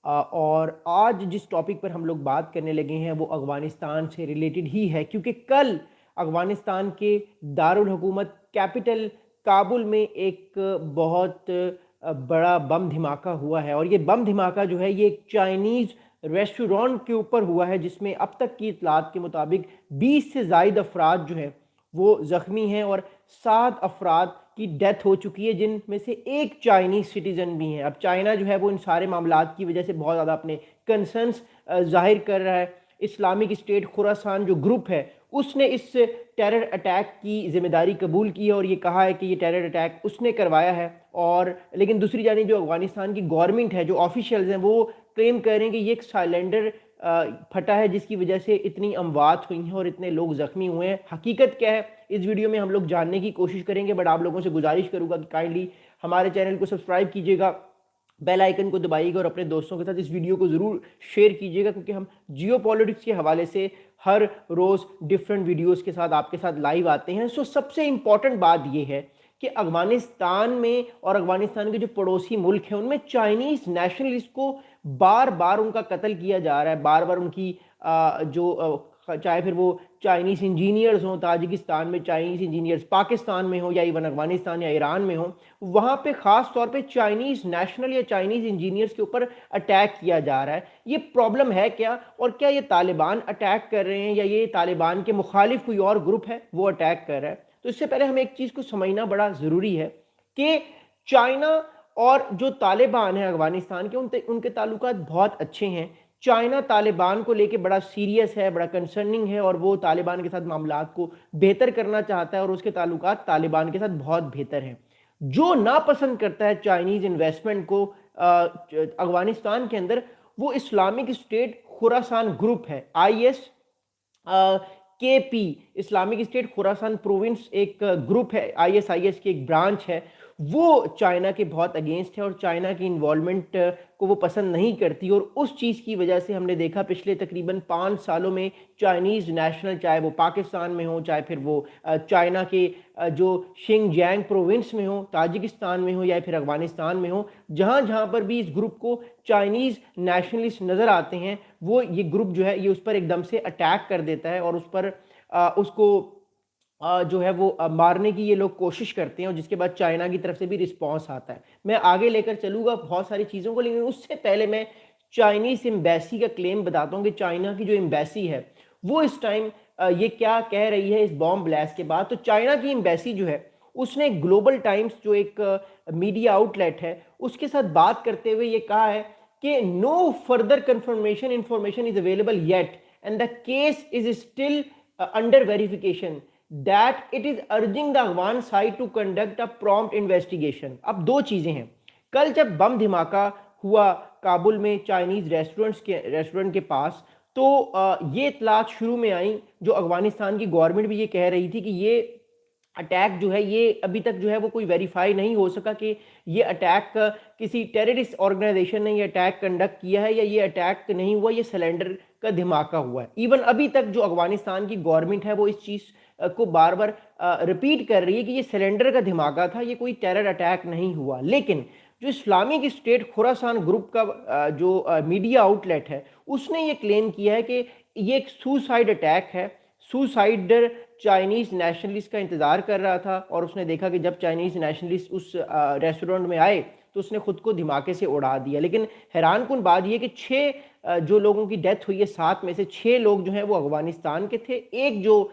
اور آج جس ٹاپک پر ہم لوگ بات کرنے لگے ہیں وہ افغانستان سے ریلیٹڈ ہی ہے، کیونکہ کل افغانستان کے دارالحکومت کیپٹل کابل میں ایک بہت بڑا بم دھماکہ ہوا ہے، اور یہ بم دھماکہ جو ہے یہ ایک چائنیز ریسٹورانٹ کے اوپر ہوا ہے، جس میں اب تک کی اطلاعات کے مطابق 20 سے زائد افراد جو ہیں وہ زخمی ہیں، اور 7 افراد کی ڈیتھ ہو چکی ہے، جن میں سے ایک چائنیز سٹیزن بھی ہیں۔ اب چائنا جو ہے وہ ان سارے معاملات کی وجہ سے بہت زیادہ اپنے کنسرنس ظاہر کر رہا ہے۔ اسلامک اسٹیٹ خراسان جو گروپ ہے اس نے اس ٹیرر اٹیک کی ذمہ داری قبول کی ہے، اور یہ کہا ہے کہ یہ ٹیرر اٹیک اس نے کروایا ہے، اور لیکن دوسری جانب جو افغانستان کی گورنمنٹ ہے، جو آفیشیلز ہیں، وہ کلیم کر رہے ہیں کہ یہ ایک سائلنڈر پھٹا ہے جس کی وجہ سے اتنی اموات ہوئی ہیں اور اتنے لوگ زخمی ہوئے ہیں۔ حقیقت کیا ہے اس ویڈیو میں ہم لوگ جاننے کی کوشش کریں گے، بٹ آپ لوگوں سے گزارش کروں گا کہ کائنڈلی ہمارے چینل کو سبسکرائب کیجئے گا، بیل آئیکن کو دبائیے گا، اور اپنے دوستوں کے ساتھ اس ویڈیو کو ضرور شیئر کیجئے گا، کیونکہ ہم جیو پالیٹکس کے حوالے سے ہر روز ڈیفرنٹ ویڈیوز کے ساتھ آپ کے ساتھ لائیو آتے ہیں۔ سب سے امپورٹنٹ بات یہ ہے کہ افغانستان میں اور افغانستان کے جو پڑوسی ملک ہیں ان میں چائنیز نیشنلسٹ کو بار بار ان کا قتل کیا جا رہا ہے، بار بار ان کی چاہے پھر وہ چائنیز انجینئرز ہوں، تاجکستان میں چائنیز انجینئرز، پاکستان میں ہوں یا ایون افغانستان یا ایران میں ہوں، وہاں پہ خاص طور پہ چائنیز نیشنل یا چائنیز انجینئرز کے اوپر اٹیک کیا جا رہا ہے۔ یہ پرابلم ہے کیا، اور کیا یہ طالبان اٹیک کر رہے ہیں یا یہ طالبان کے مخالف کوئی اور گروپ ہے وہ اٹیک کر رہا ہے؟ تو اس سے پہلے ہمیں ایک چیز کو سمجھنا بڑا ضروری ہے کہ چائنا اور جو طالبان ہیں افغانستان کے ان کے تعلقات بہت اچھے ہیں۔ چائنا طالبان کو لے کے بڑا سیریس ہے، بڑا کنسرننگ ہے، اور وہ طالبان کے ساتھ معاملات کو بہتر کرنا چاہتا ہے، اور اس کے تعلقات طالبان کے ساتھ بہت بہتر ہیں۔ جو ناپسند کرتا ہے چائنیز انویسٹمنٹ کو افغانستان کے اندر، وہ اسلامک اسٹیٹ خراسان گروپ ہے، آئی ایس کے پی، اسلامک اسٹیٹ خراسان پروونس ایک گروپ ہے، آئی ایس کی ایک برانچ ہے، وہ چائنا کے بہت اگینسٹ ہے اور چائنا کی انوالومنٹ کو وہ پسند نہیں کرتی، اور اس چیز کی وجہ سے ہم نے دیکھا پچھلے تقریباً 5 سالوں میں چائنیز نیشنل، چاہے وہ پاکستان میں ہوں، چاہے پھر وہ چائنا کے جو شنگ جیانگ پروونس میں ہوں، تاجکستان میں ہوں یا پھر افغانستان میں ہوں، جہاں جہاں پر بھی اس گروپ کو چائنیز نیشنلسٹ نظر آتے ہیں، وہ یہ گروپ جو ہے یہ اس پر ایک دم سے اٹیک کر دیتا ہے، اور اس پر اس کو جو ہے وہ مارنے کی یہ لوگ کوشش کرتے ہیں، اور جس کے بعد چائنا کی طرف سے بھی رسپانس آتا ہے۔ میں آگے لے کر چلوں گا بہت ساری چیزوں کو، لیکن اس سے پہلے میں چائنیز ایمبیسی کا کلیم بتاتا ہوں کہ چائنا کی جو ایمبیسی ہے وہ اس ٹائم یہ کیا کہہ رہی ہے اس بام بلاسٹ کے بعد۔ تو چائنا کی ایمبیسی جو ہے اس نے گلوبل ٹائمز جو ایک میڈیا آؤٹ لیٹ ہے اس کے ساتھ بات کرتے ہوئے یہ کہا ہے کہ no further confirmation information is available yet and the case is still under verification that it is urging the Afghan side to conduct a prompt investigation۔ اب دو چیزیں ہیں، کل جب بم دھماکہ ہوا کابل میں چائنیز ریسٹورنٹ کے پاس، تو یہ اطلاعات شروع میں آئیں، جو افغانستان کی گورنمنٹ بھی یہ کہہ رہی تھی کہ یہ اٹیک جو ہے یہ ابھی تک جو ہے وہ کوئی ویریفائی نہیں ہو سکا کہ یہ اٹیک کسی ٹیررسٹ آرگنائزیشن نے یہ اٹیک کنڈکٹ کیا ہے یا یہ اٹیک نہیں ہوا، یہ سلنڈر کا دھماکہ ہوا ہے۔ ایون ابھی تک جو افغانستان کی گورنمنٹ ہے وہ اس چیز کو بار بار ریپیٹ کر رہی ہے کہ یہ سلنڈر کا دھماکہ تھا، یہ کوئی ٹیرر اٹیک نہیں ہوا۔ لیکن جو اسلامک اسٹیٹ خراسان گروپ کا جو میڈیا آؤٹ لیٹ ہے اس نے یہ کلیم کیا ہے کہ یہ ایک سوسائڈ اٹیک ہے، سوسائڈر چائنیز نیشنلسٹ کا انتظار کر رہا تھا، اور اس نے دیکھا کہ جب چائنیز نیشنلسٹ اس ریسٹورنٹ میں آئے تو اس نے خود کو دھماکے سے اڑا دیا۔ لیکن حیران کن بات یہ کہ 6 جو لوگوں کی ڈیتھ ہوئی ہے، 7 میں سے 6 لوگ جو ہیں وہ افغانستان کے تھے، ایک جو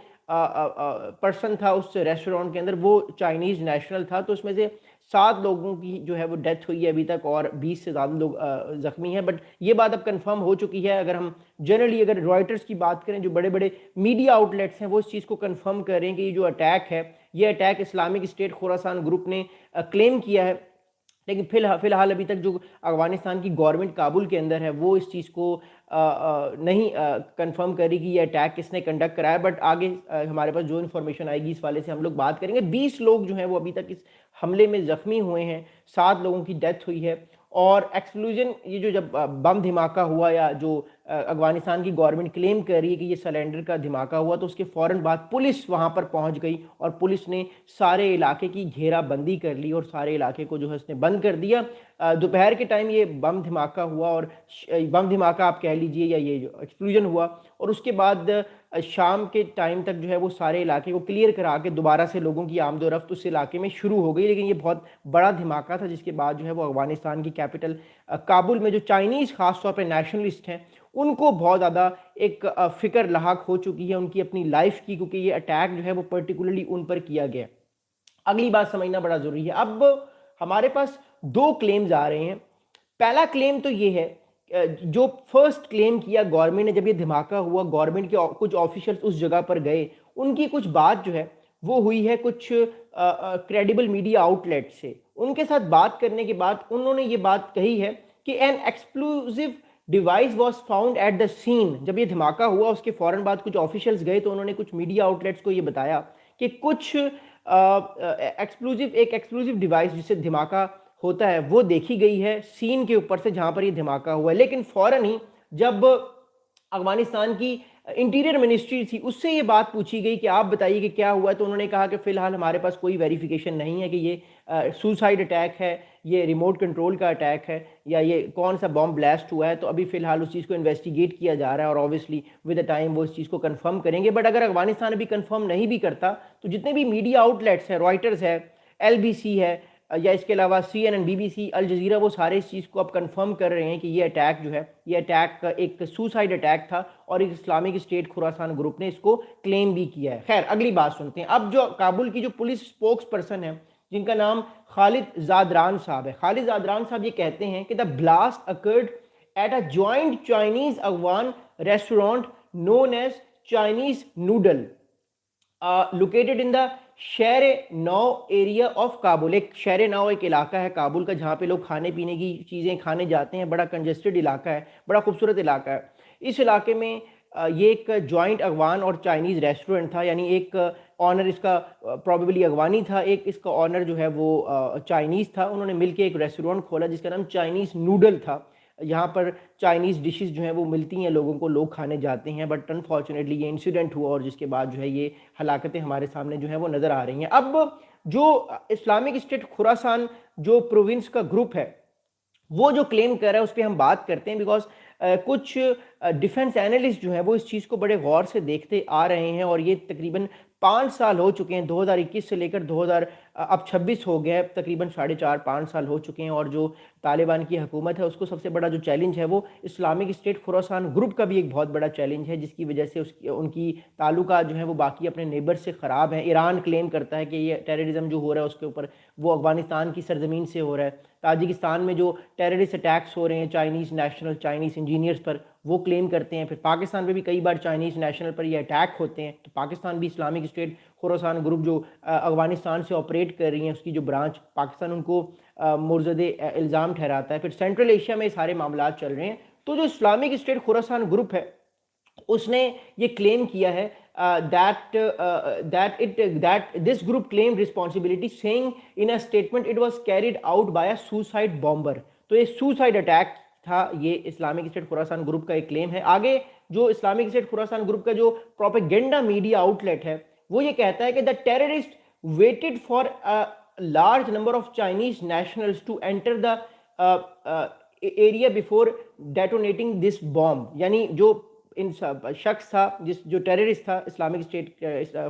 پرسن تھا اس ریسٹورنٹ کے اندر وہ چائنیز نیشنل تھا، تو اس میں سے 7 لوگوں کی جو ہے وہ ڈیتھ ہوئی ہے ابھی تک، اور 20 سے زیادہ لوگ زخمی ہیں۔ بٹ یہ بات اب کنفرم ہو چکی ہے، اگر ہم جنرلی اگر رائٹرز کی بات کریں، جو بڑے بڑے میڈیا آؤٹ لیٹس ہیں وہ اس چیز کو کنفرم کر رہے ہیں کہ یہ جو اٹیک ہے یہ اٹیک اسلامک اسٹیٹ خراسان گروپ نے کلیم کیا ہے۔ لیکن فی الحال ابھی تک جو افغانستان کی گورنمنٹ کابل کے اندر ہے وہ اس چیز کو نہیں کنفرم کری کہ یہ اٹیک کس نے کنڈکٹ کرایا، بٹ آگے ہمارے پاس جو انفارمیشن آئے گی اس والے سے ہم لوگ بات کریں گے۔ 20 لوگ جو ہیں وہ ابھی تک اس حملے میں زخمی ہوئے ہیں، 7 لوگوں کی ڈیتھ ہوئی ہے، اور ایکسپلوژن یہ جو جب بم دھماکہ ہوا یا جو افغانستان کی گورنمنٹ کلیم کر رہی ہے کہ یہ سلینڈر کا دھماکہ ہوا، تو اس کے فوراً بعد پولیس وہاں پر پہنچ گئی اور پولیس نے سارے علاقے کی گھیرا بندی کر لی اور سارے علاقے کو جو ہے اس نے بند کر دیا۔ دوپہر کے ٹائم یہ بم دھماکہ ہوا، اور بم دھماکہ آپ کہہ لیجئے یا یہ جو ایکسپلوژن ہوا، اور اس کے بعد شام کے ٹائم تک جو ہے وہ سارے علاقے کو کلیئر کرا کے دوبارہ سے لوگوں کی آمد و رفت اس علاقے میں شروع ہو گئی۔ لیکن یہ بہت بڑا دھماکہ تھا، جس کے بعد جو ہے وہ افغانستان کی کیپٹل کابل میں جو چائنیز خاص طور پہ نیشنلسٹ ہیں ان کو بہت زیادہ ایک فکر لاحق ہو چکی ہے ان کی اپنی لائف کی، کیونکہ یہ اٹیک جو ہے وہ پرٹیکولرلی ان پر کیا گیا۔ اگلی بات سمجھنا بڑا ضروری ہے۔ اب ہمارے پاس دو کلیمز آ رہے ہیں۔ پہلا کلیم تو یہ ہے، جو فرسٹ کلیم کیا گورنمنٹ نے جب یہ دھماکہ ہوا، گورنمنٹ کے کچھ آفیشلز اس جگہ پر گئے، ان کی کچھ بات جو ہے وہ ہوئی ہے کچھ کریڈیبل میڈیا آؤٹ لیٹ سے۔ ان کے ساتھ بات کرنے کے بعد انہوں نے یہ بات کہی ہے کہ an explosive device was found at the scene. جب یہ دھماکہ ہوا اس کے فوراً بعد کچھ آفیشلز گئے تو انہوں نے کچھ میڈیا آؤٹ لیٹس کو یہ بتایا کہ کچھ ایکسپلوزیو ڈیوائس جسے دھماکہ ہوتا ہے وہ دیکھی گئی ہے سین کے اوپر سے جہاں پر یہ دھماکہ ہوا ہے۔ لیکن فوراً ہی جب افغانستان کی انٹیریئر منسٹری تھی اس سے یہ بات پوچھی گئی کہ آپ بتائیے کہ کیا ہوا ہے، تو انہوں نے کہا کہ فی الحال ہمارے پاس کوئی ویریفیکیشن نہیں ہے کہ یہ سوسائڈ اٹیک ہے، یہ ریموٹ کنٹرول کا اٹیک ہے، یا یہ کون سا بم بلاسٹ ہوا ہے۔ تو ابھی فی الحال اس چیز کو انویسٹیگیٹ کیا جا رہا ہے اور اوبیسلی ود اے ٹائم وہ اس چیز کو کنفرم کریں گے۔ بٹ اگر افغانستان ابھی کنفرم نہیں بھی کرتا تو جتنے بھی میڈیا آؤٹ لیٹس ہیں، رائٹرز ہے، LBC ہے، یا اس کے علاوہ CNN، BBC، الجزیرہ، وہ سارے اس چیز کو اب کنفرم کر رہے ہیں کہ یہ اٹیک جو ہے یہ اٹیک ایک سوسائڈ اٹیک تھا، اور ایک اسلامک اسٹیٹ خراسان گروپ نے اس کو کلیم بھی کیا ہے۔ خیر اگلی بات سنتے ہیں۔ اب جو کابل کی جو پولیس اسپوکس پرسن ہے جن کا نام خالد زادران صاحب ہے، خالد زادران صاحب یہ کہتے ہیں کہ the blast occurred at a joint Chinese Afghan restaurant known as Chinese noodle located in the شہر نو ایریا آف کابل۔ ایک شہر نو ایک علاقہ ہے کابل کا جہاں پہ لوگ کھانے پینے کی چیزیں کھانے جاتے ہیں، بڑا کنجسٹڈ علاقہ ہے، بڑا خوبصورت علاقہ ہے۔ اس علاقے میں یہ ایک جوائنٹ افغان اور چائنیز ریسٹورنٹ تھا، یعنی ایک آنر اس کا پروبیبلی افغانی تھا، ایک اس کا آنر جو ہے وہ چائنیز تھا۔ انہوں نے مل کے ایک ریسٹورنٹ کھولا جس کا نام چائنیز نوڈل تھا۔ یہاں پر چائنیز ڈشز جو ہیں وہ ملتی ہیں لوگوں کو، لوگ کھانے جاتے ہیں، بٹ انفارچونیٹلی یہ انسیڈنٹ ہوا اور جس کے بعد جو ہے یہ ہلاکتیں ہمارے سامنے جو ہیں وہ نظر آ رہی ہیں۔ اب جو اسلامک اسٹیٹ خراسان جو پروونس کا گروپ ہے وہ جو کلیم کر رہا ہے اس پہ ہم بات کرتے ہیں، بیکاز کچھ ڈیفنس اینالسٹ جو ہیں وہ اس چیز کو بڑے غور سے دیکھتے آ رہے ہیں، اور یہ تقریباً 5 سال ہو چکے ہیں، 2021 سے لے کر اب 26 ہو گیا ہے، تقریباً 4.5-5 سال ہو چکے ہیں، اور جو طالبان کی حکومت ہے اس کو سب سے بڑا جو چیلنج ہے وہ اسلامک اسٹیٹ خراسان گروپ کا بھی ایک بہت بڑا چیلنج ہے، جس کی وجہ سے ان کی تعلقات جو ہیں وہ باقی اپنے نیبر سے خراب ہیں۔ ایران کلیم کرتا ہے کہ یہ ٹیررزم جو ہو رہا ہے اس کے اوپر وہ افغانستان کی سرزمین سے ہو رہا ہے۔ تاجکستان میں جو ٹیررسٹ اٹیکس ہو رہے ہیں چائنیز نیشنل، چائنیز انجینئرز پر، وہ کلیم کرتے ہیں۔ پھر پاکستان پہ بھی کئی بار چائنیز نیشنل پر یہ اٹیک ہوتے ہیں، تو پاکستان بھی اسلامک اسٹیٹ خراسان گروپ جو افغانستان سے آپریٹ کر رہی ہیں اس کی جو برانچ، پاکستان ان کو مرتد الزام ٹھہراتا ہے۔ پھر سینٹرل ایشیا میں سارے معاملات چل رہے ہیں۔ تو جو اسلامک اسٹیٹ خراسان گروپ ہے اس نے یہ کلیم کیا ہے that this group claimed responsibility, saying in a statement it was carried out by a suicide bomber۔ تو یہ سوسائڈ اٹیک تھا، یہ اسلامک اسٹیٹ خراسان گروپ کا ایک کلیم ہے۔ آگے جو اسلامک اسٹیٹ خراسان گروپ کا جو پروپیگنڈا میڈیا آؤٹ لیٹ ہے وہ یہ کہتا ہے کہ the terrorist waited for a large number of Chinese nationals to enter the area before detonating this bomb۔ یعنی جو شخص تھا جو ٹیررسٹ تھا اسلامک اسٹیٹ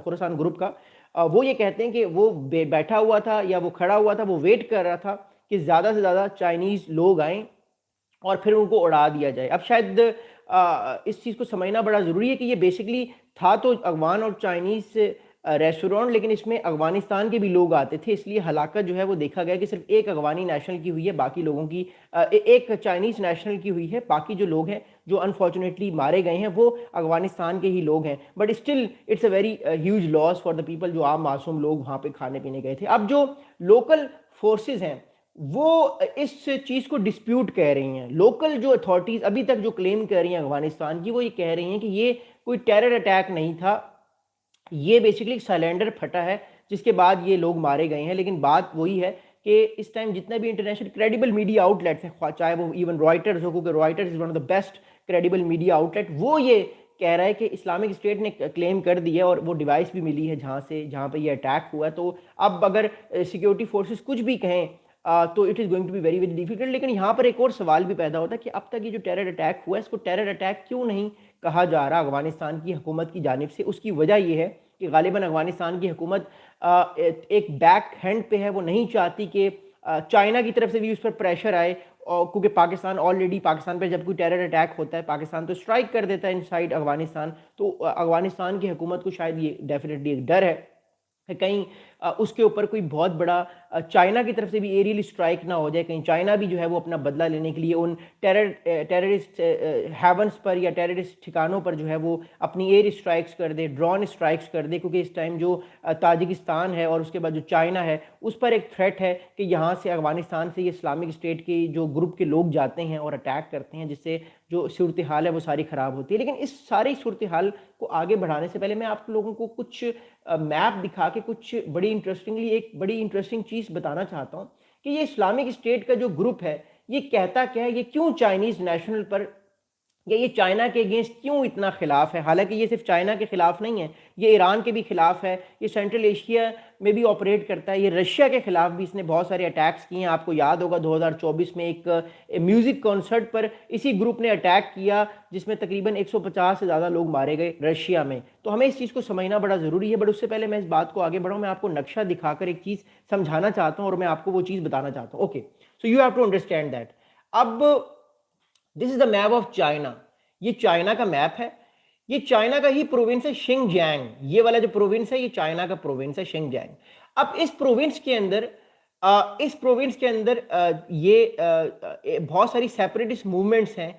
خراسان گروپ کا، وہ یہ کہتے ہیں کہ وہ بیٹھا ہوا تھا یا وہ کھڑا ہوا تھا، وہ ویٹ کر رہا تھا کہ زیادہ سے زیادہ چائنیز لوگ آئیں اور پھر ان کو اڑا دیا جائے۔ اب شاید اس چیز کو سمجھنا بڑا ضروری ہے کہ یہ بیسکلی تھا تو افغان اور چائنیز ریسٹورانٹ، لیکن اس میں افغانستان کے بھی لوگ آتے تھے، اس لیے ہلاکت جو ہے وہ دیکھا گیا کہ صرف ایک افغانی نیشنل کی ہوئی ہے، باقی لوگوں کی ایک چائنیز نیشنل کی ہوئی ہے، باقی جو لوگ ہیں جو انفارچونیٹلی مارے گئے ہیں وہ افغانستان کے ہی لوگ ہیں۔ But still it's a very huge loss for the people, جو عام معصوم لوگ وہاں پہ کھانے پینے گئے تھے۔ اب جو لوکل فورسز ہیں وہ اس چیز کو ڈسپیوٹ کہہ رہی ہیں۔ لوکل جو اتھارٹیز ابھی تک جو کلیم کر رہی ہیں افغانستان کی، وہ یہ کہہ رہی ہیں کہ یہ کوئی ٹیرر اٹیک نہیں تھا، یہ بیسکلی سلینڈر پھٹا ہے جس کے بعد یہ لوگ مارے گئے ہیں۔ لیکن بات وہی ہے کہ اس ٹائم جتنا بھی international credible media outlets ہیں، چاہے وہ ایون رائٹرز ہو، کیونکہ Reuters is one of the best credible media outlet, وہ یہ کہہ رہا ہے کہ اسلامک اسٹیٹ نے کلیم کر دیا اور وہ ڈیوائس بھی ملی ہے جہاں پہ یہ اٹیک ہوا ہے. تو اب اگر سیکیورٹی فورسز کچھ بھی کہیں تو it is going to be very very difficult. لیکن یہاں پر ایک اور سوال بھی پیدا ہوتا ہے کہ اب تک یہ جو ٹیرر اٹیک ہوا ہے اس کو ٹیرر اٹیک کیوں نہیں کہا جا رہا افغانستان کی حکومت کی جانب سے. اس کی وجہ یہ ہے کہ غالباً افغانستان کی حکومت ایک بیک ہینڈ پہ ہے، وہ نہیں چاہتی کہ چائنا کی طرف سے بھی اس پر پریشر آئے، کیونکہ پاکستان پہ جب کوئی ٹیرر اٹیک ہوتا ہے پاکستان تو اسٹرائک کر دیتا ہے انسائیڈ افغانستان. تو افغانستان کی حکومت کو شاید یہ ڈیفینیٹلی ایک ڈر ہے کہ کہیں اس کے اوپر کوئی بہت بڑا چائنا کی طرف سے بھی ایریل اسٹرائک نہ ہو جائے، کہیں چائنا بھی جو ہے وہ اپنا بدلہ لینے کے لیے ان ٹیررسٹ ہیونس پر یا ٹیررسٹ ٹھکانوں پر جو ہے وہ اپنی ایئر اسٹرائکس کر دے، ڈرون اسٹرائکس کر دے. کیونکہ اس ٹائم جو تاجکستان ہے اور اس کے بعد جو چائنا ہے اس پر ایک تھریٹ ہے کہ یہاں سے افغانستان سے یہ اسلامک اسٹیٹ کے جو گروپ کے لوگ جاتے ہیں اور اٹیک کرتے ہیں، جس سے جو صورتحال ہے وہ ساری خراب ہوتی ہے. لیکن اس ساری صورتحال کو آگے بڑھانے سے پہلے میں آپ لوگوں کو کچھ میپ دکھا کے کچھ ایک بڑی انٹرسٹنگ چیز بتانا چاہتا ہوں کہ یہ اسلامک اسٹیٹ کا جو گروپ ہے یہ کہتا کیا ہے، یہ کیوں چائنیز نیشنل پر یا یہ چائنا کے اگینسٹ کیوں اتنا خلاف ہے. حالانکہ یہ صرف چائنا کے خلاف نہیں ہے، یہ ایران کے بھی خلاف ہے، یہ سینٹرل ایشیا میں بھی آپریٹ کرتا ہے، یہ رشیا کے خلاف بھی اس نے بہت سارے اٹیکس کیے ہیں. آپ کو یاد ہوگا 2024 میں ایک میوزک کانسرٹ پر اسی گروپ نے اٹیک کیا جس میں تقریباً 150 سے زیادہ لوگ مارے گئے رشیا میں. تو ہمیں اس چیز کو سمجھنا بڑا ضروری ہے. بٹ اس سے پہلے میں اس بات کو آگے بڑھاؤں، میں آپ کو نقشہ دکھا کر ایک چیز سمجھانا چاہتا ہوں اور میں آپ کو وہ چیز بتانا چاہتا ہوں. Okay, so you have to understand that. اب this is the map of China. یہ چائنا کا میپ ہے، یہ چائنا کا ہی پروونس ہے شنگ جیانگ. یہ والا جو پروونس ہے یہ چائنا کا پروونس ہے شنگ جیانگ. اب اس پروونس کے اندر یہ بہت ساری سیپریٹسٹ موومنٹس ہیں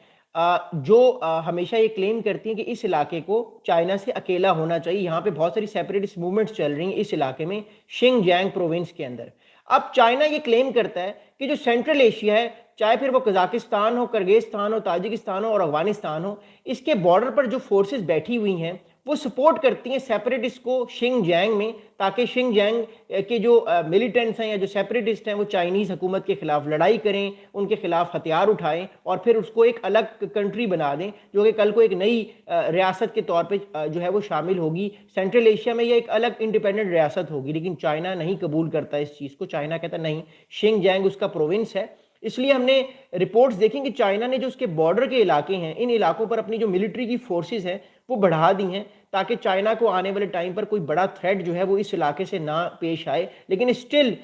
جو ہمیشہ یہ کلیم کرتی ہیں کہ اس علاقے کو چائنا سے اکیلا ہونا چاہیے. یہاں پہ بہت ساری سیپریٹسٹ موومنٹس چل رہی ہیں اس علاقے میں شنگ جیانگ پروونس کے اندر. اب چائنا یہ کلیم کرتا ہے کہ جو سینٹرل ایشیا ہے، چاہے پھر وہ قزاقستان ہو، کرغیزستان ہو، تاجکستان ہو اور افغانستان ہو، اس کے بارڈر پر جو فورسز بیٹھی ہوئی ہیں وہ سپورٹ کرتی ہیں سیپریٹسٹ کو شنگ جیانگ میں، تاکہ شنگ جیانگ کے جو ملیٹنٹس ہیں یا جو سیپریٹسٹ ہیں وہ چائنیز حکومت کے خلاف لڑائی کریں، ان کے خلاف ہتھیار اٹھائیں اور پھر اس کو ایک الگ کنٹری بنا دیں جو کہ کل کو ایک نئی ریاست کے طور پہ جو ہے وہ شامل ہوگی سینٹرل ایشیا میں، یا ایک الگ انڈیپینڈنٹ ریاست ہوگی. لیکن چائنا نہیں قبول کرتا اس چیز کو. چائنا کہتا نہیں، شنگ جیانگ اس کا پروونس ہے. اس لیے ہم نے رپورٹس دیکھیں کہ چائنا نے جو اس کے بارڈر کے علاقے ہیں ان علاقوں پر اپنی جو ملٹری کی فورسز ہیں وہ بڑھا دی ہیں تاکہ چائنا کو آنے والے ٹائم پر کوئی بڑا تھریٹ جو ہے وہ اس علاقے سے نہ پیش آئے. لیکن اسٹل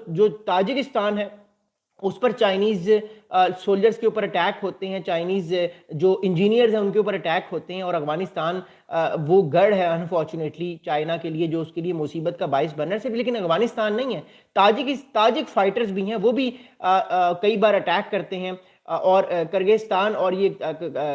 جو تاجکستان ہے اس پر چائنیز سولجرز کے اوپر اٹیک ہوتے ہیں، چائنیز جو انجینئرز ہیں ان کے اوپر اٹیک ہوتے ہیں، اور افغانستان وہ گڑھ ہے انفارچونیٹلی چائنا کے لیے جو اس کے لیے مصیبت کا باعث بن رہا ہے. صرف لیکن افغانستان نہیں ہے، تاجک فائٹرز بھی ہیں، وہ بھی کئی بار اٹیک کرتے ہیں. اور کرغیزستان اور یہ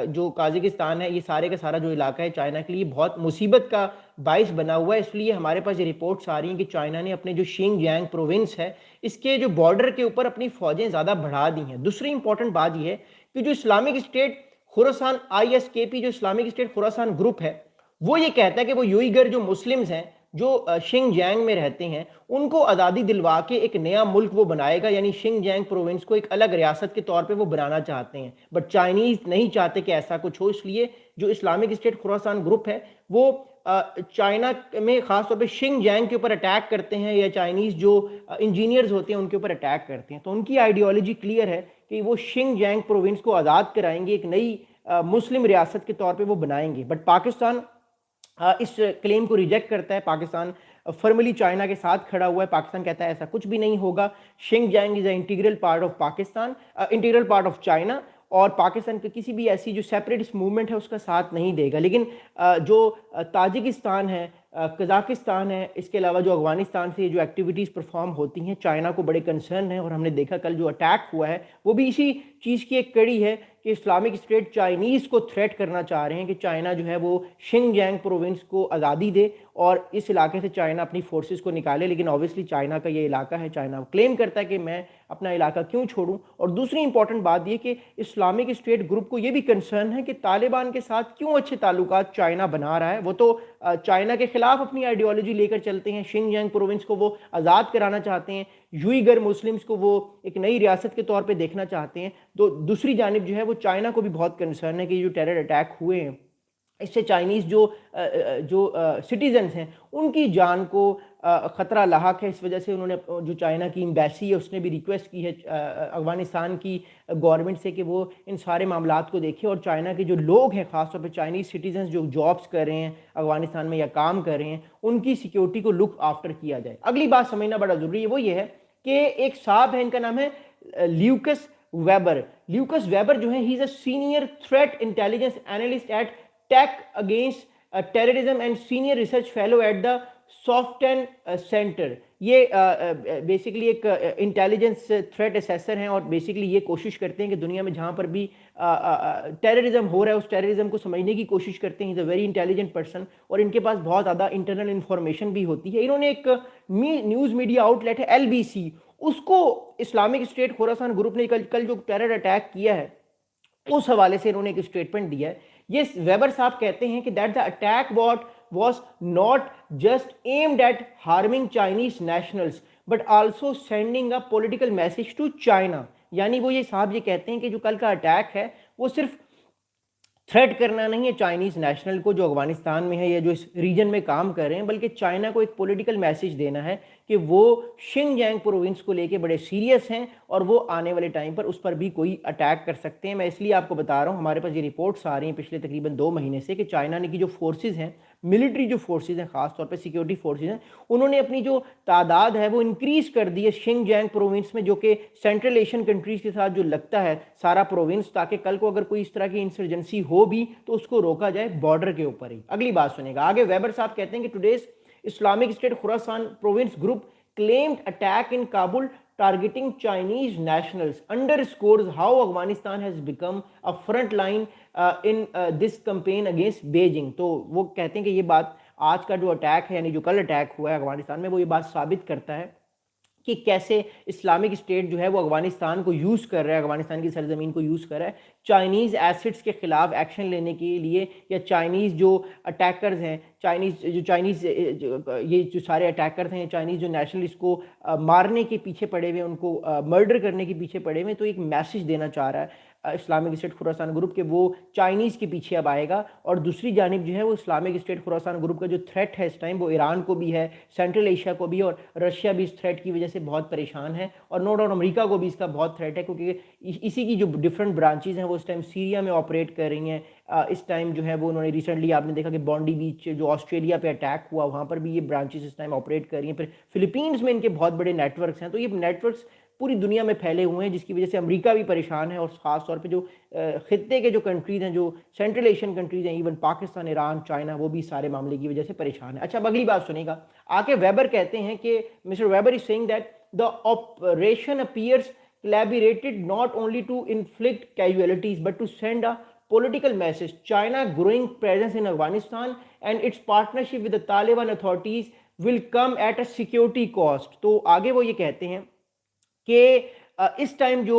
جو قازقستان ہے، یہ سارے کا سارا جو علاقہ ہے چائنا کے لیے بہت مصیبت کا باعث بنا ہوا ہے. اس لیے ہمارے پاس یہ رپورٹس آ رہی ہیں کہ چائنا نے اپنے جو شنگ جیانگ پروونس ہے اس کے جو بارڈر کے اوپر اپنی فوجیں زیادہ بڑھا دی ہیں. دوسری امپورٹنٹ بات یہ ہے کہ جو اسلامک اسٹیٹ خراسان ISKP جو اسلامک اسٹیٹ خراسان گروپ ہے وہ یہ کہتا ہے کہ وہ یوئیگر جو مسلمز ہیں جو شنگ جیانگ میں رہتے ہیں ان کو آزادی دلوا کے ایک نیا ملک وہ بنائے گا، یعنی شنگ جیانگ پروونس کو ایک الگ ریاست کے طور پہ وہ بنانا چاہتے ہیں. بٹ چائنیز نہیں چاہتے کہ ایسا کچھ ہو. اس لیے جو اسلامک اسٹیٹ خراسان گروپ ہے وہ چائنا میں خاص طور پہ شنگ جیانگ کے اوپر اٹیک کرتے ہیں یا چائنیز جو انجینئرز ہوتے ہیں ان کے اوپر اٹیک کرتے ہیں. تو ان کی آئیڈیالوجی کلیئر ہے کہ وہ شنگ جیانگ پروونس کو آزاد کرائیں گے، ایک نئی مسلم ریاست کے طور پہ وہ بنائیں گے. بٹ پاکستان اس کلیم کو ریجیکٹ کرتا ہے. پاکستان فرملی چائنا کے ساتھ کھڑا ہوا ہے. پاکستان کہتا ہے ایسا کچھ بھی نہیں ہوگا. Xinjiang is a integral part of Pakistan, integral part of China, اور پاکستان کے کسی بھی ایسی جو سیپریٹسٹ موومنٹ ہے اس کا ساتھ نہیں دے گا. لیکن جو تاجکستان ہے، قزاقستان ہے، اس کے علاوہ جو افغانستان سے جو ایکٹیویٹیز پرفارم ہوتی ہیں چائنا کو بڑے کنسرن ہیں. اور ہم نے دیکھا کل جو اٹیک ہوا ہے وہ بھی اسی چیز کی ایک کڑی ہے کہ اسلامک اسٹیٹ چائنیز کو تھریٹ کرنا چاہ رہے ہیں کہ چائنا جو ہے وہ شنگ جیانگ پروونس کو آزادی دے اور اس علاقے سے چائنا اپنی فورسز کو نکالے. لیکن اوبیسلی چائنا کا یہ علاقہ ہے، چائنا کلیم کرتا ہے کہ میں اپنا علاقہ کیوں چھوڑوں. اور دوسری امپورٹنٹ بات یہ کہ اسلامک اسٹیٹ گروپ کو یہ بھی کنسرن ہے کہ طالبان کے ساتھ کیوں اچھے تعلقات چائنا بنا رہا ہے. وہ تو چائنا کے خلاف اپنی آئیڈیالوجی لے کر چلتے ہیں. شنجیانگ پروونس کو وہ آزاد کرانا چاہتے ہیں, یوئیگر مسلمز کو وہ ایک نئی ریاست کے طور پہ دیکھنا چاہتے ہیں. تو دوسری جانب جو ہے وہ چائنا کو بھی بہت کنسرن ہے کہ یہ جو ٹیرر اٹیک ہوئے ہیں اس سے چائنیز جو سٹیزنز ہیں ان کی جان کو خطرہ لاحق ہے. اس وجہ سے انہوں نے جو چائنا کی ایمبیسی ہے اس نے بھی ریکویسٹ کی ہے افغانستان کی گورنمنٹ سے کہ وہ ان سارے معاملات کو دیکھے, اور چائنا کے جو لوگ ہیں خاص طور پہ چائنیز سٹیزنز جو جابس کر رہے ہیں افغانستان میں یا کام کر رہے ہیں ان کی سیکیورٹی کو لک آفٹر کیا جائے. اگلی بات سمجھنا بڑا ضروری ہے, وہ یہ ہے کہ ایک صاحب ہے, ان کا نام ہے لیوکس ویبر. لیوکس ویبر جو ہے he is a senior threat intelligence analyst at Tech Against Terrorism and senior research fellow at the Soufan Center. یہ بیسکلی ایک انٹیلیجنس تھریٹ اسیسر ہیں اور بیسکلی یہ کوشش کرتے ہیں کہ دنیا میں جہاں پر بھی ٹیررزم ہو رہا ہے اس ٹیررزم کو سمجھنے کی کوشش کرتے ہیں. از اے ویری انٹیلیجنٹ پرسن اور ان کے پاس بہت زیادہ انٹرنل انفارمیشن بھی ہوتی ہے. انہوں نے ایک نیوز میڈیا آؤٹ لیٹ ہے LBC, اس کو اسلامک اسٹیٹ خوراسان گروپ نے کل جو ٹیرر اٹیک کیا ہے اس حوالے سے انہوں نے ایک اسٹیٹمنٹ دیا ہے. یہ ویبر صاحب کہتے ہیں کہ that the attack was not just aimed at harming Chinese nationals but also sending a political message to China. یعنی وہ یہ صاحب یہ کہتے ہیں کہ جو کل کا اٹیک ہے وہ صرف تھریٹ کرنا نہیں ہے چائنیز نیشنل کو جو افغانستان میں ہے یا جو اس ریجن میں کام کر رہے ہیں, بلکہ چائنا کو ایک پولیٹیکل میسیج دینا ہے کہ وہ شنجیانگ پروونس کو لے کے بڑے سیریس ہیں اور وہ آنے والے ٹائم پر اس پر بھی کوئی اٹیک کر سکتے ہیں. میں اس لیے آپ کو بتا رہا ہوں, ہمارے پاس یہ رپورٹس آ رہی ہیں پچھلے تقریباً 2 مہینے سے کہ چائنا نے کی جو فورسز ہیں, ملٹری جو فورسز ہیں, خاص طور پہ سیکیورٹی فورسز ہیں, انہوں نے اپنی جو تعداد ہے وہ انکریز کر دی ہے شنجیانگ پروونس میں, جو کہ سینٹرل ایشین کنٹریز کے ساتھ جو لگتا ہے سارا پروونس, تاکہ کل کو اگر کوئی اس طرح کی انسرجنسی ہو بھی تو اس کو روکا جائے بارڈر کے اوپر ہی. اگلی بات سنیں گا آگے. ویبر صاحب کہتے ہیں کہ today's Islamic State Khorasan province group claimed attack in Kabul targeting Chinese nationals underscores how Afghanistan has become a front line in this campaign against Beijing. تو وہ کہتے ہیں کہ یہ بات آج کا جو اٹیک ہے یعنی جو کل اٹیک ہوا ہے افغانستان میں وہ یہ بات ثابت کرتا ہے کہ کیسے اسلامک اسٹیٹ جو ہے وہ افغانستان کو یوز کر رہا ہے, افغانستان کی سرزمین کو یوز کر رہا ہے چائنیز ایسٹس کے خلاف ایکشن لینے کے لیے, یا چائنیز جو اٹیکرز ہیں, چائنیز یہ جو سارے اٹیکرز ہیں, چائنیز جو نیشنلسٹ کو مارنے کے پیچھے پڑے ہوئے, ان کو مرڈر کرنے کے پیچھے پڑے ہوئے, تو ایک میسیج دینا چاہ رہا ہے اسلامک اسٹیٹ خوراسان گروپ کے وہ چائنیز کے پیچھے اب آئے گا. اور دوسری جانب جو ہے وہ اسلامک اسٹیٹ خوراسان گروپ کا جو تھریٹ ہے اس ٹائم وہ ایران کو بھی ہے, سینٹرل ایشیا کو بھی, اور رشیا بھی اس تھریٹ کی وجہ سے بہت پریشان ہے, اور نو ڈاؤٹ امریکہ کو بھی اس کا بہت تھریٹ ہے کیونکہ اسی کی جو ڈفرنٹ برانچز ہیں وہ اس ٹائم سیریا میں آپریٹ کر رہی ہیں. اس ٹائم جو ہے وہ انہوں نے ریسنٹلی آپ نے دیکھا کہ بانڈی بیچ جو آسٹریلیا پہ اٹیک ہوا وہاں پر بھی یہ برانچز اس ٹائم آپریٹ کر رہی ہیں. پھر فلپینز میں ان کے بہت بڑے نیٹ ورکس ہیں, تو یہ نیٹ ورکس پوری دنیا میں پھیلے ہوئے ہیں جس کی وجہ سے امریکہ بھی پریشان ہے, اور خاص طور پہ جو خطے کے جو کنٹریز ہیں, جو سینٹرل ایشین کنٹریز ہیں, ایون پاکستان, ایران, چائنا, وہ بھی سارے معاملے کی وجہ سے پریشان ہے. اچھا اب اگلی بات سنیں گا آگے. ویبر کہتے ہیں کہ mister Weber is seeing that the operation appears collaborated not only to inflict casualties but to send a political message. China growing presence in Afghanistan and its partnership with the Taliban authorities will come at a security cost. تو آگے وہ یہ کہتے ہیں کہ اس time جو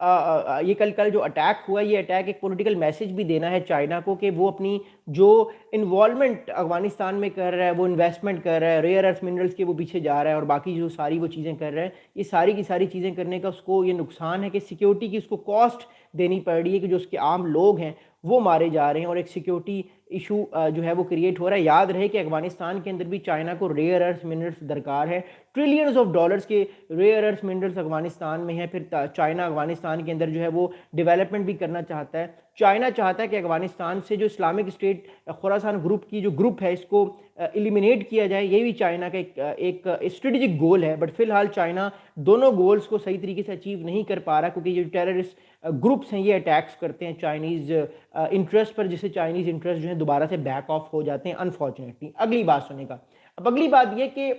یہ کل جو اٹیک ہوا, یہ اٹیک ایک پولیٹیکل میسیج بھی دینا ہے چائنا کو کہ وہ اپنی جو انوالومنٹ افغانستان میں کر رہا ہے, وہ انویسٹمنٹ کر رہا ہے, ریئر ارتھ منرلز کے وہ پیچھے جا رہا ہے, اور باقی جو ساری وہ چیزیں کر رہا ہے, یہ ساری کی ساری چیزیں کرنے کا اس کو یہ نقصان ہے کہ سیکیورٹی کی اس کو کاسٹ دینی پڑ رہی ہے کہ جو اس کے عام لوگ ہیں وہ مارے جا رہے ہیں, اور ایک سیکیورٹی ایشو جو ہے وہ کریٹ ہو رہا ہے. یاد رہے کہ افغانستان کے اندر بھی چائنا کو ریئر ارتھ منرلز درکار ہے, ٹریلینز آف ڈالرز کے ریئر ارتھ منرلز افغانستان میں ہیں. پھر چائنا افغانستان کے اندر جو ہے وہ ڈیولپمنٹ بھی کرنا چاہتا ہے. چائنا چاہتا ہے کہ افغانستان سے جو اسلامک اسٹیٹ خوراسان گروپ کی جو گروپ ہے اس کو ایلیمینیٹ کیا جائے, یہ بھی چائنا کا ایک اسٹریٹجک گول ہے. بٹ فی الحال چائنا دونوں گولز کو صحیح طریقے سے اچیو نہیں کر پا رہا, کیونکہ یہ جو ٹیررسٹ گروپس ہیں یہ اٹیکس کرتے ہیں چائنیز انٹرسٹ پر, جس سے چائنیز انٹرسٹ جو ہیں دوبارہ سے بیک آف ہو جاتے ہیں انفارچونیٹلی. اگلی بات سنیں گا. اب اگلی بات یہ کہ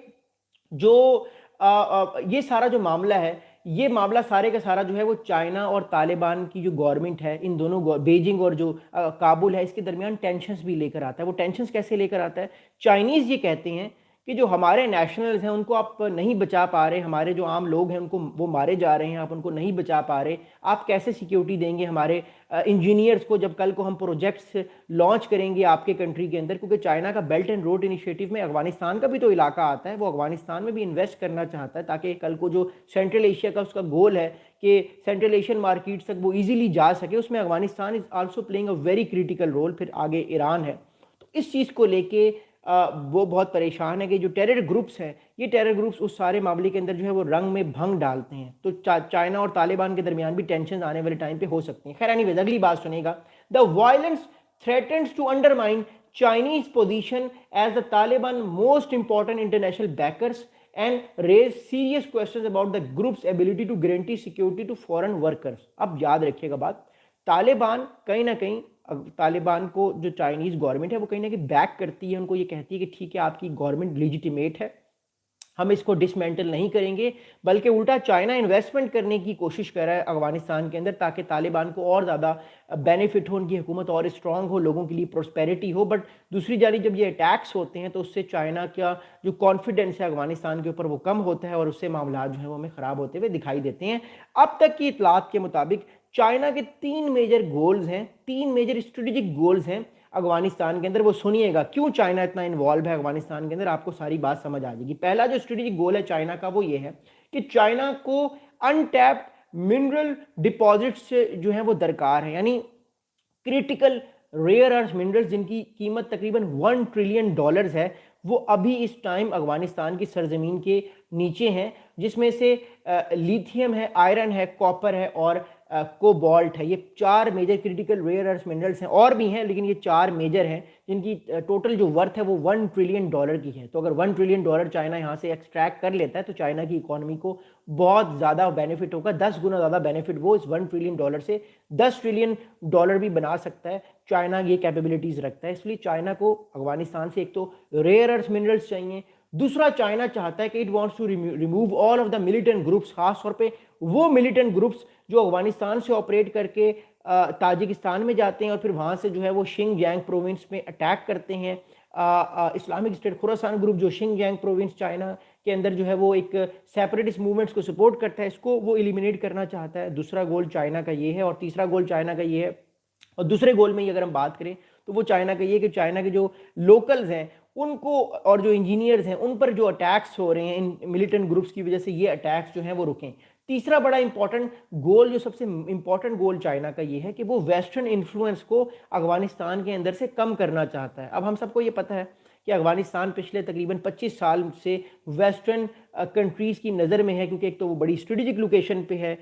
جو یہ سارا جو معاملہ ہے, یہ معاملہ سارے کا سارا جو ہے وہ چائنا اور طالبان کی جو گورنمنٹ ہے, ان دونوں بیجنگ اور جو کابل ہے, اس کے درمیان ٹینشنز بھی لے کر آتا ہے. وہ ٹینشنز کیسے لے کر آتا ہے؟ چائنیز یہ کہتے ہیں کہ جو ہمارے نیشنلز ہیں ان کو آپ نہیں بچا پا رہے, ہمارے جو عام لوگ ہیں ان کو وہ مارے جا رہے ہیں, آپ ان کو نہیں بچا پا رہے, آپ کیسے سیکیورٹی دیں گے ہمارے انجینئرز کو جب کل کو ہم پروجیکٹس لانچ کریں گے آپ کے کنٹری کے اندر؟ کیونکہ چائنا کا بیلٹ اینڈ روڈ انیشیٹو میں افغانستان کا بھی تو علاقہ آتا ہے, وہ افغانستان میں بھی انویسٹ کرنا چاہتا ہے تاکہ کل کو جو سینٹرل ایشیا کا اس کا گول ہے کہ سینٹرل ایشین مارکیٹ تک وہ ایزیلی جا سکے, اس میں Afghanistan is also playing a very critical role. پھر آگے ایران ہے. تو اس چیز کو لے کے وہ بہت پریشان ہے کہ جو ٹیرر گروپس ہیں, یہ ٹیرر گروپس اس سارے معاملے کے اندر جو ہے وہ رنگ میں بھنگ ڈالتے ہیں. تو چائنا اور طالبان کے درمیان بھی ٹینشنز آنے والے ٹائم پہ ہو سکتی ہیں. خیر اینی اگلی بات سنیں گا. The violence threatens to undermine Chinese position as the Taliban most important international backers and raise serious questions about the group's ability to guarantee security to foreign workers. اب یاد رکھیے گا بات, طالبان کہیں نہ کہیں, طالبان کو جو چائنیز گورنمنٹ ہے وہ کہیں نہ کہیں بیک کرتی ہے, ان کو یہ کہتی ہے کہ ٹھیک ہے آپ کی گورنمنٹ لیجیٹیمیٹ ہے, ہم اس کو ڈسمینٹل نہیں کریں گے, بلکہ الٹا چائنا انویسٹمنٹ کرنے کی کوشش کر رہا ہے افغانستان کے اندر تاکہ طالبان کو اور زیادہ بینیفٹ ہو, ان کی حکومت اور اسٹرانگ ہو, لوگوں کے لیے پروسپیرٹی ہو. بٹ دوسری جانب جب یہ اٹیکس ہوتے ہیں تو اس سے چائنا کا جو کانفیڈنس ہے افغانستان کے اوپر وہ کم ہوتا ہے, اور اس سے معاملات جو ہیں وہ ہمیں خراب ہوتے ہوئے دکھائی دیتے ہیں. اب تک کی اطلاعات کے مطابق چائنا کے 3 میجر گولز ہیں, 3 میجر اسٹریٹجک گولز ہیں افغانستان کے اندر. وہ سنیے گا کیوں چائنا اتنا انوالو ہے افغانستان کے اندر, آپ کو ساری بات سمجھ آ جائے گی. پہلا جو اسٹریٹجک گول ہے چائنا کا وہ یہ ہے کہ چائنا کو انٹیپڈ منرل ڈپازٹس جو ہیں وہ درکار ہیں, یعنی کریٹیکل ریئر ارتھ منرلز جن کی قیمت تقریباً $1 ٹریلین ہے, وہ ابھی اس ٹائم افغانستان کی سرزمین کے نیچے ہیں, جس میں سے لیتھیم ہے, آئرن ہے, کاپر ہے اور کوبالٹ ہے. یہ 4 میجر کریٹیکل ریئر ارتھ منرلز ہیں, اور بھی ہیں لیکن یہ 4 میجر ہیں جن کی ٹوٹل جو ورتھ ہے وہ $1 ٹریلین کی ہے. تو اگر $1 ٹریلین چائنا یہاں سے ایکسٹریکٹ کر لیتا ہے تو چائنا کی اکانومی کو بہت زیادہ بینیفٹ ہوگا, 10 گنا زیادہ بینیفٹ وہ اس $1 ٹریلین سے $10 ٹریلین بھی بنا سکتا ہے. چائنا یہ کیپیبلٹیز رکھتا ہے, اس لیے چائنا کو افغانستان سے ایک تو ریئر ارتھ منرلز چاہیے, دوسرا چائنا چاہتا ہے کہ it wants to remove all of the militant groups, خاص طور پہ وہ ملیٹنٹ گروپس جو افغانستان سے آپریٹ کر کے تاجکستان میں جاتے ہیں اور پھر وہاں سے جو ہے وہ شنگ جیانگ پروونس میں اٹیک کرتے ہیں. اسلامک اسٹیٹ خراسان گروپ جو شنگ جیانگ پروونس چائنا کے اندر جو ہے وہ ایک سیپریٹسٹ موومنٹس کو سپورٹ کرتا ہے, اس کو وہ ایلیمینیٹ کرنا چاہتا ہے. دوسرا گول چائنا کا یہ ہے, اور تیسرا گول چائنا کا یہ ہے. اور دوسرے گول میں اگر ہم بات کریں تو وہ چائنا کا یہ کہ چائنا کے جو لوکلز ہیں ان کو اور جو انجینئرز ہیں ان پر جو اٹیکس ہو رہے ہیں ان ملیٹنٹ گروپس کی وجہ سے, یہ اٹیکس جو ہیں وہ رکیں. تیسرا بڑا امپورٹنٹ گول, جو سب سے امپورٹنٹ گول چائنا کا یہ ہے کہ وہ ویسٹرن انفلوئنس کو افغانستان کے اندر سے کم کرنا چاہتا ہے. اب ہم سب کو یہ پتہ ہے کہ افغانستان پچھلے تقریباً 25 سال سے ویسٹرن کنٹریز کی نظر میں ہے, کیونکہ ایک تو وہ بڑی اسٹریٹجک لوکیشن پہ ہے,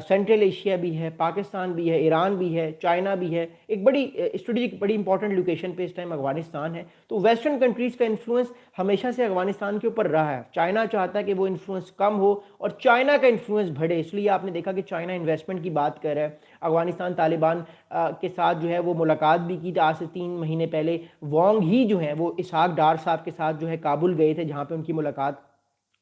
سینٹرل ایشیا بھی ہے, پاکستان بھی ہے, ایران بھی ہے, چائنا بھی ہے, ایک بڑی اسٹریٹجک بڑی امپورٹنٹ لوکیشن پہ اس ٹائم افغانستان ہے. تو ویسٹرن کنٹریز کا انفلوئنس ہمیشہ سے افغانستان کے اوپر رہا ہے. چائنا چاہتا ہے کہ وہ انفلوئنس کم ہو اور چائنا کا انفلوئنس بڑھے, اس لیے آپ نے دیکھا کہ چائنا انویسٹمنٹ کی بات کر رہا ہے. افغانستان طالبان کے ساتھ جو ہے وہ ملاقات بھی کی, آج سے 3 مہینے پہلے وانگ ہی جو ہے وہ اسحاق ڈار صاحب کے ساتھ جو ہے کابل گئے تھے, جہاں پہ ان کی ملاقات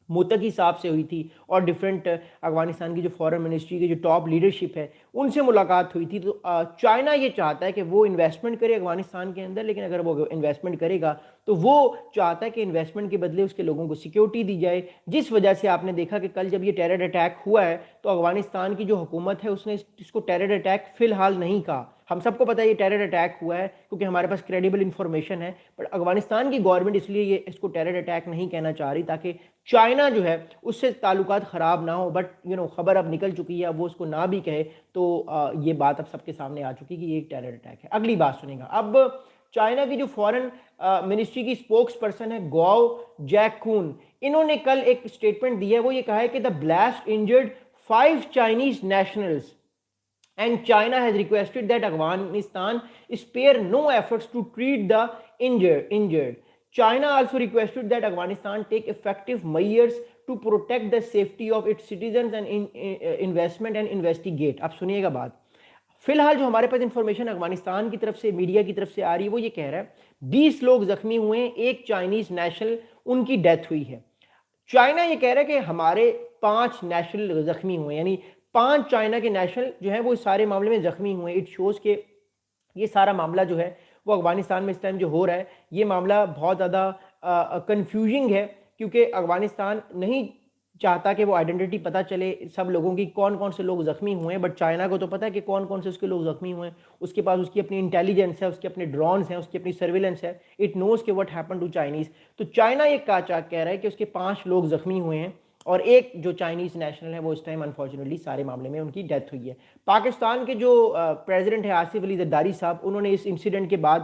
موتقی صاحب سے ہوئی تھی اور ڈیفرنٹ افغانستان کی جو فارن منسٹری کی جو ٹاپ لیڈرشپ ہے ان سے ملاقات ہوئی تھی. تو چائنا یہ چاہتا ہے کہ وہ انویسٹمنٹ کرے افغانستان کے اندر, لیکن اگر وہ انویسٹمنٹ کرے گا تو وہ چاہتا ہے کہ انویسٹمنٹ کے بدلے اس کے لوگوں کو سیکیورٹی دی جائے, جس وجہ سے آپ نے دیکھا کہ کل جب یہ ٹیرر اٹیک ہوا ہے تو افغانستان کی جو حکومت ہے اس نے اس کو ٹیرر اٹیک فی الحال نہیں کہا. ہم سب کو پتہ ہے یہ ٹیرر اٹیک ہوا ہے کیونکہ ہمارے پاس کریڈیبل انفارمیشن ہے, بٹ افغانستان کی گورنمنٹ اس لیے یہ اس کو ٹیرر اٹیک نہیں کہنا چاہ رہی تاکہ چائنا جو ہے اس سے تعلقات خراب نہ ہو. بٹ خبر اب نکل چکی ہے, اب وہ اس کو نہ بھی کہے تو یہ بات اب سب کے سامنے آ چکی کہ یہ ایک ٹیرر اٹیک ہے. اگلی بات سنیں گا. اب چائنا کی جو فارن منسٹری کی اسپوکس پرسن ہے گواو جیک کون, انہوں نے کل ایک اسٹیٹمنٹ دی ہے, وہ یہ کہا ہے کہ the blast injured 5 Chinese nationals and China has requested that Afghanistan spare no efforts to treat the injured. China also requested that Afghanistan take effective measures to protect the safety of its citizens and investment and investigate. اب سنیے گا بات. فی الحال جو ہمارے پاس information Afghanistan کی طرف سے میڈیا کی طرف سے آ رہی ہے وہ یہ کہہ رہا ہے 20 لوگ زخمی ہوئے ہیں, ایک چائنیز نیشنل ان کی ڈیتھ ہوئی ہے. چائنا یہ کہہ رہا ہے کہ ہمارے 5 نیشنل زخمی ہوئے, یعنی 5 چائنا کے نیشنل جو ہیں وہ اس سارے معاملے میں زخمی ہوئے. اٹ شوز کہ یہ سارا معاملہ جو ہے وہ افغانستان میں اس ٹائم جو ہو رہا ہے یہ معاملہ بہت زیادہ کنفیوژنگ ہے, کیونکہ افغانستان نہیں چاہتا کہ وہ آئیڈینٹی پتہ چلے سب لوگوں کی کون کون سے لوگ زخمی ہوئے ہیں، بٹ چائنا کو تو پتہ ہے کہ کون کون سے اس کے لوگ زخمی ہوئے ہیں، اس کے پاس اس کی اپنی انٹیلیجنس ہے، اس کے اپنے ڈرونز ہیں، اس کی اپنی سرویلنس ہے، اٹ نوز کہ واٹ ہیپن ٹو چائنیز. تو چائنا یہ کہہ رہا ہے کہ اس کے 5 لوگ زخمی ہوئے ہیں اور ایک جو چائنیز نیشنل ہے وہ اس ٹائم انفارچونیٹلی سارے معاملے میں ان کی ڈیتھ ہوئی ہے. پاکستان کے جو پریزیڈنٹ ہے آصف علی زرداری صاحب، انہوں نے اس انسیڈنٹ کے بعد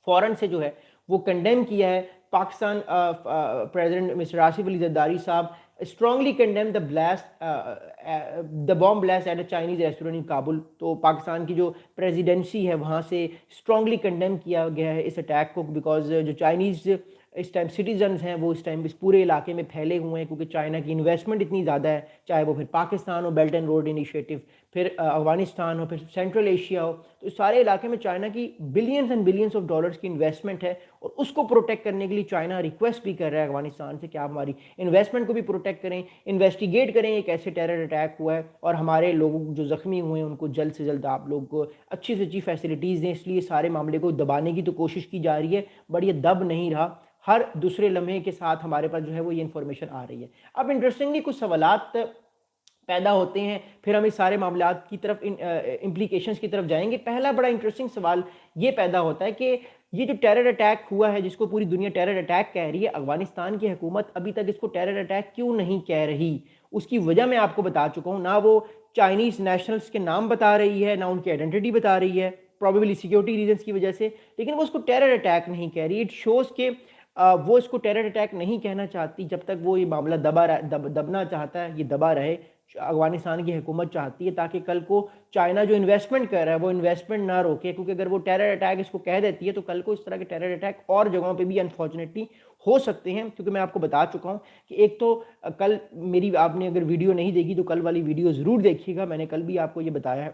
فوراً سے جو ہے وہ کنڈیم کیا ہے. پاکستان پریزیڈنٹ مسٹر آصف علی زرداری صاحب strongly condemn the bomb blast at a Chinese restaurant in Kabul. تو پاکستان کی جو پریزیڈنسی ہے وہاں سے اسٹرانگلی کنڈیم کیا گیا ہے اس اٹیک کو، بیکاز جو چائنیز اس ٹائم سٹیزنز ہیں وہ اس ٹائم اس پورے علاقے میں پھیلے ہوئے ہیں، کیونکہ چائنا کی انویسٹمنٹ اتنی زیادہ ہے، چاہے وہ پھر پاکستان ہو، بیلٹ اینڈ روڈ انیشیٹو، پھر افغانستان ہو، پھر سینٹرل ایشیا ہو. تو اس سارے علاقے میں چائنا کی billions and billions of dollars کی انویسٹمنٹ ہے، اور اس کو پروٹیکٹ کرنے کے لیے چائنا ریکویسٹ بھی کر رہا ہے افغانستان سے کہ آپ ہماری انویسٹمنٹ کو بھی پروٹیکٹ کریں، انویسٹیگیٹ کریں ایک ایسے ٹیرر اٹیک ہوا ہے، اور ہمارے لوگوں جو زخمی ہوئے ہیں ان کو جلد سے جلد آپ لوگ کو اچھی سے اچھی فیسلٹیز دیں. اس لیے سارے معاملے کو دبانے کی تو کوشش کی جا رہی ہے، بٹ یہ دب نہیں رہا. ہر دوسرے لمحے کے ساتھ ہمارے پاس جو ہے وہ یہ انفارمیشن آ رہی ہے. اب انٹرسٹنگلی کچھ سوالات پیدا ہوتے ہیں، پھر ہم اس سارے معاملات کی طرف امپلیکیشنز کی طرف جائیں گے. پہلا بڑا انٹرسٹنگ سوال یہ پیدا ہوتا ہے کہ یہ جو ٹیرر اٹیک ہوا ہے جس کو پوری دنیا ٹیرر اٹیک کہہ رہی ہے، افغانستان کی حکومت ابھی تک اس کو ٹیرر اٹیک کیوں نہیں کہہ رہی؟ اس کی وجہ میں آپ کو بتا چکا ہوں. نہ وہ چائنیز نیشنلز کے نام بتا رہی ہے، نہ ان کی آئیڈینٹی بتا رہی ہے، پروبیبلی سیکیورٹی ریزنز کی وجہ سے، لیکن وہ اس کو ٹیرر اٹیک نہیں کہہ رہی. اٹ شوز کہ وہ اس کو ٹیرر اٹیک نہیں کہنا چاہتی. جب تک وہ یہ معاملہ دبنا چاہتا ہے، یہ دبا رہے. افغانستان کی حکومت چاہتی ہے تاکہ کل کو چائنا جو انویسٹمنٹ کر رہا ہے وہ انویسٹمنٹ نہ روکے، کیونکہ اگر وہ ٹیرر اٹیک اس کو کہہ دیتی ہے تو کل کو اس طرح کے ٹیرر اٹیک اور جگہوں پہ بھی انفارچونیٹلی ہو سکتے ہیں. کیونکہ میں آپ کو بتا چکا ہوں کہ ایک تو کل میری آپ نے اگر ویڈیو نہیں دیکھی تو کل والی ویڈیو ضرور دیکھیے گا. میں نے کل بھی آپ کو یہ بتایا ہے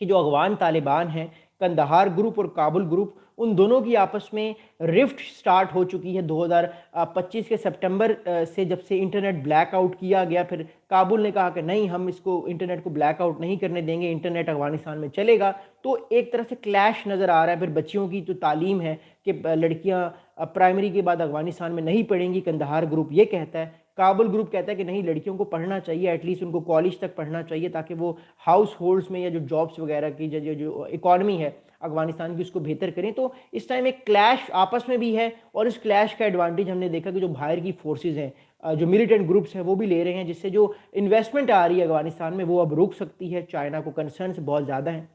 کہ جو افغان طالبان ہیں، کندہار گروپ اور کابل گروپ، ان دونوں کی آپس میں رفٹ سٹارٹ ہو چکی ہے 2025 کے سپٹمبر سے، جب سے انٹرنیٹ بلیک آؤٹ کیا گیا. پھر کابل نے کہا کہ نہیں، ہم اس کو انٹرنیٹ کو بلیک آؤٹ نہیں کرنے دیں گے، انٹرنیٹ افغانستان میں چلے گا. تو ایک طرح سے کلیش نظر آ رہا ہے. پھر بچیوں کی جو تعلیم ہے کہ لڑکیاں پرائمری کے بعد افغانستان میں نہیں پڑھیں گی، کندہار گروپ یہ کہتا ہے. کابل گروپ کہتا ہے کہ نہیں، لڑکیوں کو پڑھنا چاہیے، ایٹ لیسٹ ان کو کالج تک پڑھنا چاہیے تاکہ وہ ہاؤس ہولڈز میں یا جو جابس وغیرہ کی جو اکانومی ہے افغانستان کی اس کو بہتر کریں. تو اس ٹائم ایک کلیش آپس میں بھی ہے، اور اس کلیش کا ایڈوانٹیج ہم نے دیکھا کہ جو باہر کی فورسز ہیں، جو ملیٹنٹ گروپس ہیں وہ بھی لے رہے ہیں، جس سے جو انویسٹمنٹ آ رہی ہے افغانستان میں وہ اب رک سکتی ہے. چائنا کو کنسرنس بہت زیادہ ہیں،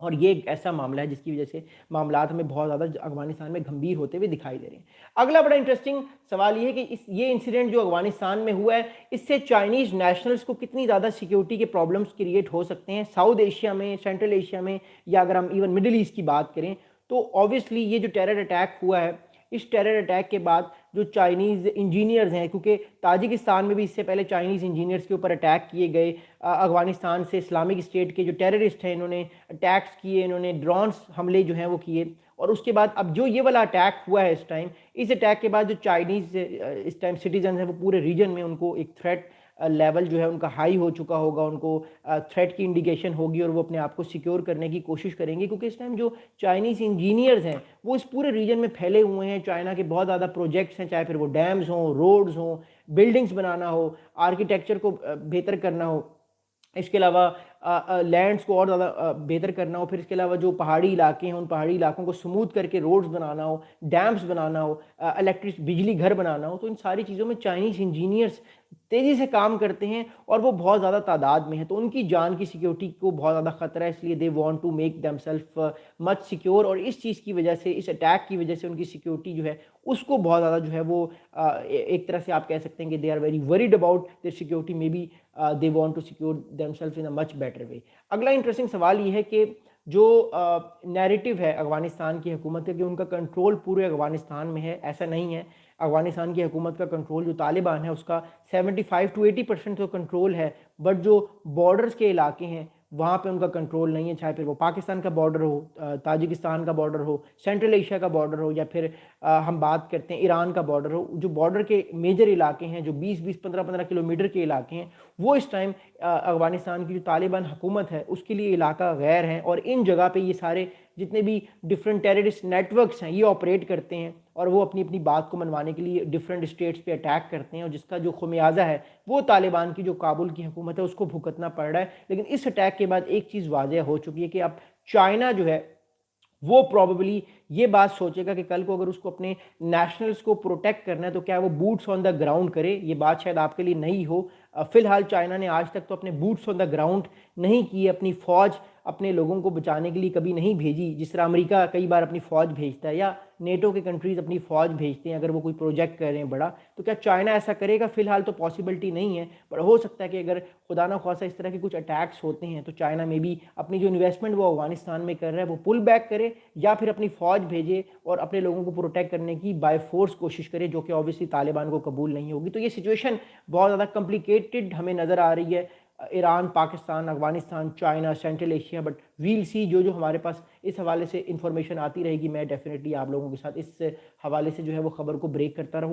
اور یہ ایک ایسا معاملہ ہے جس کی وجہ سے معاملات میں بہت زیادہ افغانستان میں گھمبیر ہوتے ہوئے دکھائی دے رہے ہیں. اگلا بڑا انٹرسٹنگ سوال یہ ہے کہ یہ انسیڈنٹ جو افغانستان میں ہوا ہے، اس سے چائنیز نیشنلز کو کتنی زیادہ سیکیورٹی کے پرابلمز کریٹ ہو سکتے ہیں ساؤتھ ایشیا میں، سینٹرل ایشیا میں، یا اگر ہم ایون مڈل ایسٹ کی بات کریں تو آبویسلی یہ جو ٹیرر اٹیک ہوا ہے، اس ٹیرر اٹیک کے بعد جو چائنیز انجینئرز ہیں، کیونکہ تاجکستان میں بھی اس سے پہلے چائنیز انجینئرز کے اوپر اٹیک کیے گئے، افغانستان سے اسلامک اسٹیٹ کے جو ٹیررسٹ ہیں انہوں نے اٹیکس کیے، انہوں نے ڈرونس حملے جو ہیں وہ کیے. اور اس کے بعد اب جو یہ والا اٹیک ہوا ہے اس اٹیک کے بعد جو چائنیز اس ٹائم سٹیزنز ہیں وہ پورے ریجن میں ان کو ایک تھریٹ لیول جو ہے ان کا ہائی ہو چکا ہوگا، ان کو تھریٹ کی انڈیکیشن ہوگی، اور وہ اپنے آپ کو سیکیور کرنے کی کوشش کریں گے. کیونکہ اس ٹائم جو چائنیز انجینئرز ہیں وہ اس پورے ریجن میں پھیلے ہوئے ہیں. چائنا کے بہت زیادہ پروجیکٹس ہیں، چاہے پھر وہ ڈیمز ہوں، روڈز ہوں، بلڈنگز بنانا ہو، آرکیٹیکچر کو بہتر کرنا ہو، اس کے علاوہ لینڈز کو اور زیادہ بہتر کرنا ہو، پھر اس کے علاوہ جو پہاڑی علاقے ہیں ان پہاڑی علاقوں کو سموتھ کر کے روڈز بنانا ہو، ڈیمز بنانا ہو، بجلی گھر بنانا ہو. تو ان ساری چیزوں میں چائنیز انجینئرز تیزی سے کام کرتے ہیں، اور وہ بہت زیادہ تعداد میں ہیں. تو ان کی جان کی سیکیورٹی کو بہت زیادہ خطرہ ہے، اس لیے they want to make them self much secure. اور اس چیز کی وجہ سے، اس اٹیک کی وجہ سے ان کی سیکیورٹی جو ہے اس کو بہت زیادہ جو ہے وہ ایک طرح سے آپ کہہ سکتے ہیں کہ they are very worried about their security. Maybe they want to secure them self in a much better way. اگلا انٹرسٹنگ سوال یہ ہے کہ جو نیریٹو ہے افغانستان کی حکومت ہے کہ ان کا کنٹرول پورے افغانستان میں ہے، ایسا نہیں ہے. افغانستان کی حکومت کا کنٹرول جو طالبان ہے اس کا 75 to 80% تو کنٹرول ہے، بٹ جو بارڈرز کے علاقے ہیں وہاں پہ ان کا کنٹرول نہیں ہے. چاہے پھر وہ پاکستان کا بارڈر ہو، تاجکستان کا بارڈر ہو، سینٹرل ایشیا کا بارڈر ہو، یا پھر ہم بات کرتے ہیں ایران کا بارڈر ہو. جو بارڈر کے میجر علاقے ہیں، جو 20-20 15-15 کلومیٹر کے علاقے ہیں، وہ اس ٹائم افغانستان کی جو طالبان حکومت ہے اس کے لیے علاقہ غیر ہیں. اور ان جگہ پہ یہ سارے جتنے بھی ڈفرینٹ ٹیررسٹ نیٹ ورکس ہیں یہ آپریٹ کرتے ہیں. اور وہ اپنی اپنی بات کو منوانے کے لیے ڈفرینٹ اسٹیٹس پہ اٹیک کرتے ہیں، اور جس کا جو خمیازہ ہے وہ طالبان کی جو کابل کی حکومت ہے اس کو بھگتنا پڑ رہا ہے۔ لیکن اس اٹیک کے بعد ایک چیز واضح ہو چکی ہے کہ اب چائنا جو ہے وہ پروبیبلی یہ بات سوچے گا کہ کل کو اگر اس کو اپنے نیشنلز کو پروٹیکٹ کرنا ہے تو کیا وہ بوٹس آن دا گراؤنڈ کرے۔ یہ بات شاید آپ کے لیے نہیں ہو، فی الحال چائنا نے آج تک تو اپنے بوٹس آن دا گراؤنڈ نہیں کیے، اپنی فوج اپنے لوگوں کو بچانے کے لیے کبھی نہیں بھیجی، جس طرح امریکہ کئی بار اپنی فوج بھیجتا ہے یا نیٹو کے کنٹریز اپنی فوج بھیجتے ہیں اگر وہ کوئی پروجیکٹ کر رہے ہیں بڑا، تو کیا چائنا ایسا کرے گا؟ فی الحال تو پاسبلٹی نہیں ہے، پر ہو سکتا ہے کہ اگر خدا نہ خواستہ اس طرح کے کچھ اٹیکس ہوتے ہیں تو چائنا میں بھی اپنی جو انویسٹمنٹ وہ افغانستان میں کر رہا ہے وہ پل بیک کرے، یا پھر اپنی فوج بھیجے اور اپنے لوگوں کو پروٹیکٹ کرنے کی بائی فورس کوشش کرے، جو کہ اوبیسلی طالبان کو قبول نہیں ہوگی۔ تو یہ سچویشن بہت زیادہ کمپلیکیٹڈ ہمیں نظر آ رہی ہے، Iran, Pakistan, Afghanistan, China, Central Asia, but we'll see جو ہمارے پاس اس حوالے سے انفارمیشن آتی رہے گی، میں ڈیفینیٹلی آپ لوگوں کے ساتھ اس حوالے سے جو ہے وہ خبر کو بریک کرتا رہوں۔